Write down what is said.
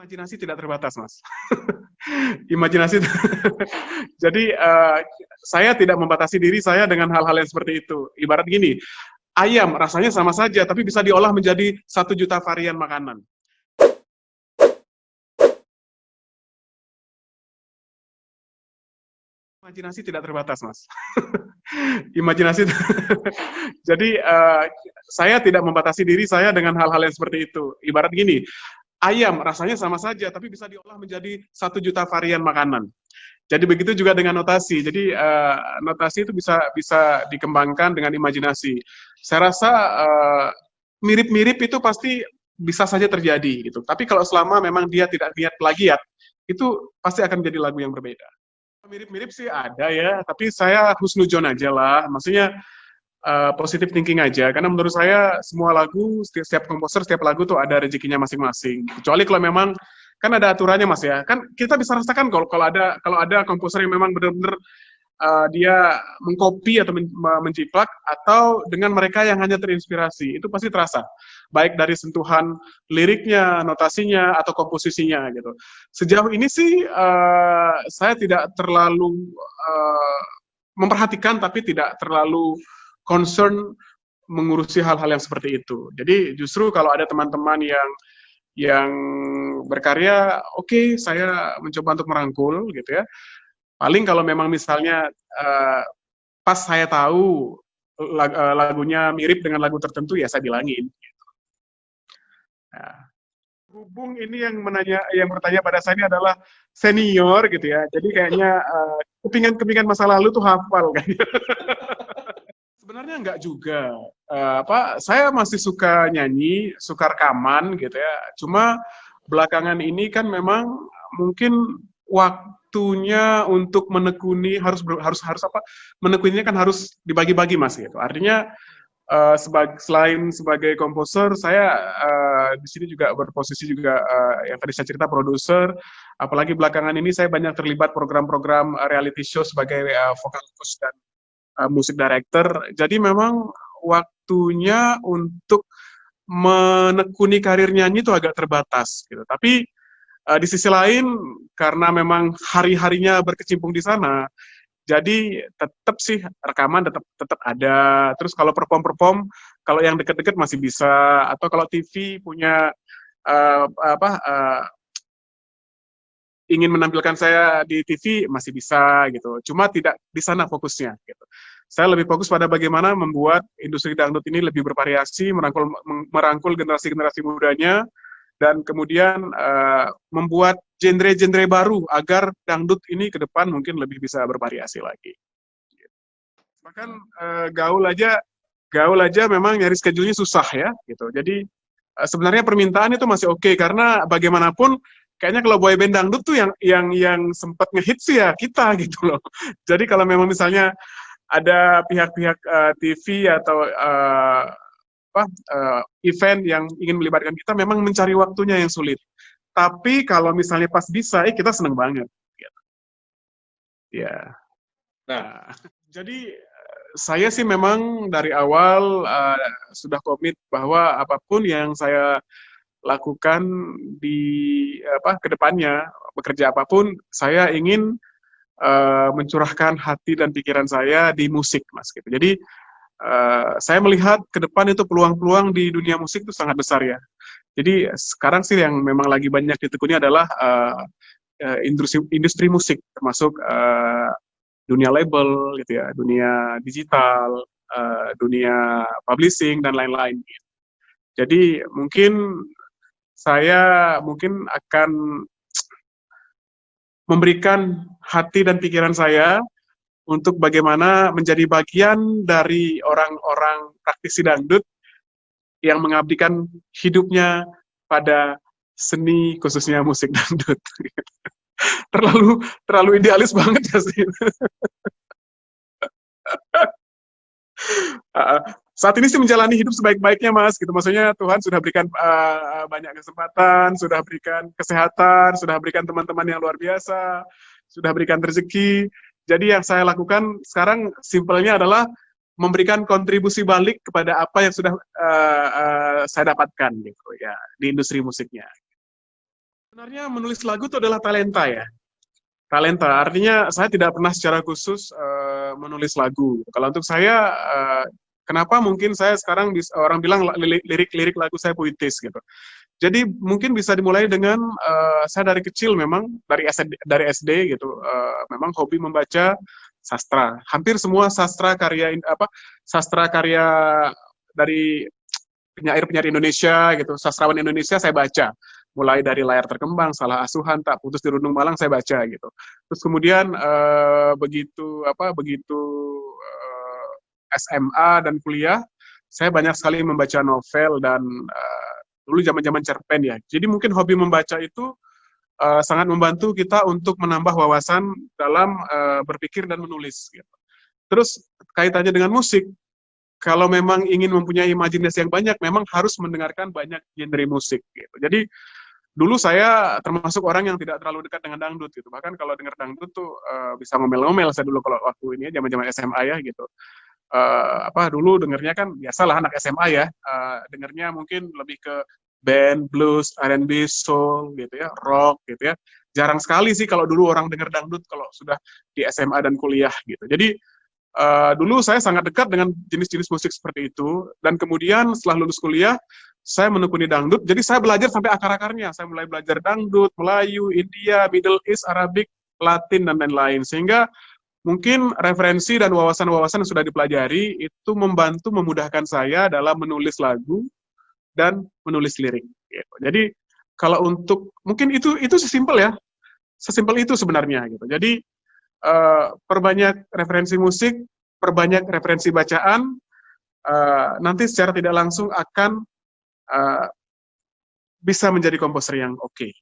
Imajinasi tidak terbatas, Mas. Imajinasi. Jadi saya tidak membatasi diri saya dengan hal-hal yang seperti itu. Ibarat gini, ayam rasanya sama saja, tapi bisa diolah menjadi 1 juta varian makanan. Imajinasi tidak terbatas, Mas. Imajinasi. Jadi saya tidak membatasi diri saya dengan hal-hal yang seperti itu. Ibarat gini, ayam rasanya sama saja, tapi bisa diolah menjadi 1 juta varian makanan. Jadi begitu juga dengan notasi. Jadi notasi itu bisa dikembangkan dengan imajinasi. Saya rasa mirip-mirip itu pasti bisa saja terjadi gitu. Tapi kalau selama memang dia tidak niat plagiat, itu pasti akan jadi lagu yang berbeda. Mirip-mirip sih ada ya, tapi saya husnudzon aja lah. Maksudnya positive thinking aja. Karena menurut saya semua lagu, setiap komposer, setiap lagu tuh ada rezekinya masing-masing. Kecuali kalau memang kan ada aturannya, Mas ya. Kan kita bisa rasakan kalau ada komposer yang memang benar-benar dia mengcopy atau menjiplak, atau dengan mereka yang hanya terinspirasi, itu pasti terasa. Baik dari sentuhan liriknya, notasinya, atau komposisinya gitu. Sejauh ini sih saya tidak terlalu memperhatikan, tapi tidak terlalu concern mengurusi hal-hal yang seperti itu. Jadi justru kalau ada teman-teman yang berkarya, oke, saya mencoba untuk merangkul gitu ya. Paling kalau memang misalnya pas saya tahu lagunya mirip dengan lagu tertentu, ya saya bilangin. Gitu. Nah, hubung ini yang bertanya pada saya ini adalah senior gitu ya. Jadi kayaknya kepingan-kepingan masa lalu tuh hafal kayaknya. Sebenarnya enggak juga. Saya masih suka nyanyi, suka rekaman gitu ya. Cuma belakangan ini kan memang mungkin waktunya untuk menekuni menekuninya kan harus dibagi-bagi, Mas gitu. Artinya selain sebagai komposer, saya di sini juga berposisi juga yang tadi saya cerita produser. Apalagi belakangan ini saya banyak terlibat program-program reality show sebagai vokal coach dan musik director. Jadi memang waktunya untuk menekuni karir nyanyi itu agak terbatas gitu. Tapi di sisi lain karena memang hari-harinya berkecimpung di sana, jadi tetap sih rekaman tetap ada. Terus kalau perform kalau yang deket-deket masih bisa, atau kalau TV punya uh, apa uh, ingin menampilkan saya di TV masih bisa gitu. Cuma tidak di sana fokusnya gitu. Saya lebih fokus pada bagaimana membuat industri dangdut ini lebih bervariasi, merangkul generasi-generasi mudanya, dan kemudian membuat genre-genre baru agar dangdut ini ke depan mungkin lebih bisa bervariasi lagi. Bahkan gaul aja memang nyari schedule-nya susah ya gitu. Jadi sebenarnya permintaan itu masih oke, karena bagaimanapun kayaknya kalau boyband dangdut tuh yang sempat ngehits sih ya kita gitu loh. Jadi kalau memang misalnya ada pihak-pihak TV atau event yang ingin melibatkan kita, memang mencari waktunya yang sulit. Tapi kalau misalnya pas bisa, kita seneng banget. Gitu. Ya. Nah, jadi saya sih memang dari awal sudah komit bahwa apapun yang saya lakukan di kedepannya, bekerja apapun, saya ingin mencurahkan hati dan pikiran saya di musik, Mas. Gitu. Jadi saya melihat ke depan itu peluang-peluang di dunia musik itu sangat besar ya. Jadi sekarang sih yang memang lagi banyak ditekuni adalah industri musik, termasuk dunia label, gitu ya, dunia digital, dunia publishing dan lain-lain. Jadi saya mungkin akan memberikan hati dan pikiran saya untuk bagaimana menjadi bagian dari orang-orang praktisi dangdut yang mengabdikan hidupnya pada seni, khususnya musik dangdut. terlalu idealis banget ya sih. Saat ini sih menjalani hidup sebaik-baiknya, Mas. Gitu, maksudnya Tuhan sudah berikan banyak kesempatan, sudah berikan kesehatan, sudah berikan teman-teman yang luar biasa, sudah berikan rezeki. Jadi yang saya lakukan sekarang simpelnya adalah memberikan kontribusi balik kepada apa yang sudah saya dapatkan gitu ya di industri musiknya. Sebenarnya menulis lagu itu adalah talenta ya. Talenta, artinya saya tidak pernah secara khusus menulis lagu. Kalau untuk saya, kenapa mungkin saya sekarang orang bilang lirik-lirik lagu saya puitis gitu. Jadi mungkin bisa dimulai dengan saya dari kecil memang dari SD gitu, memang hobi membaca sastra. Hampir semua sastra karya sastra karya dari penyair-penyair Indonesia gitu, sastrawan Indonesia saya baca. Mulai dari Layar Terkembang, Salah Asuhan, Tak Putus di Rundung Malang saya baca gitu. Terus kemudian begitu SMA dan kuliah, saya banyak sekali membaca novel dan dulu zaman-zaman cerpen ya. Jadi mungkin hobi membaca itu sangat membantu kita untuk menambah wawasan dalam berpikir dan menulis gitu. Terus kaitannya dengan musik, kalau memang ingin mempunyai imajinasi yang banyak, memang harus mendengarkan banyak genre musik gitu. Jadi dulu saya termasuk orang yang tidak terlalu dekat dengan dangdut gitu. Bahkan kalau dengar dangdut tuh bisa ngomel-ngomel saya dulu kalau waktu ini ya, zaman-zaman SMA ya gitu. Dulu dengernya kan biasalah anak SMA ya, dengernya mungkin lebih ke band, blues, R&B, soul gitu ya, rock gitu ya. Jarang sekali sih kalau dulu orang denger dangdut kalau sudah di SMA dan kuliah gitu. Jadi dulu saya sangat dekat dengan jenis-jenis musik seperti itu, dan kemudian setelah lulus kuliah saya menekuni dangdut, jadi saya belajar sampai akar-akarnya. Saya mulai belajar dangdut, Melayu, India, Middle East, Arabic, Latin, dan lain-lain. Sehingga mungkin referensi dan wawasan-wawasan yang sudah dipelajari itu membantu memudahkan saya dalam menulis lagu dan menulis lirik. Gitu. Jadi kalau untuk mungkin itu sesimpel ya, sesimpel itu sebenarnya gitu. Jadi perbanyak referensi musik, perbanyak referensi bacaan, nanti secara tidak langsung akan bisa menjadi komposer yang oke.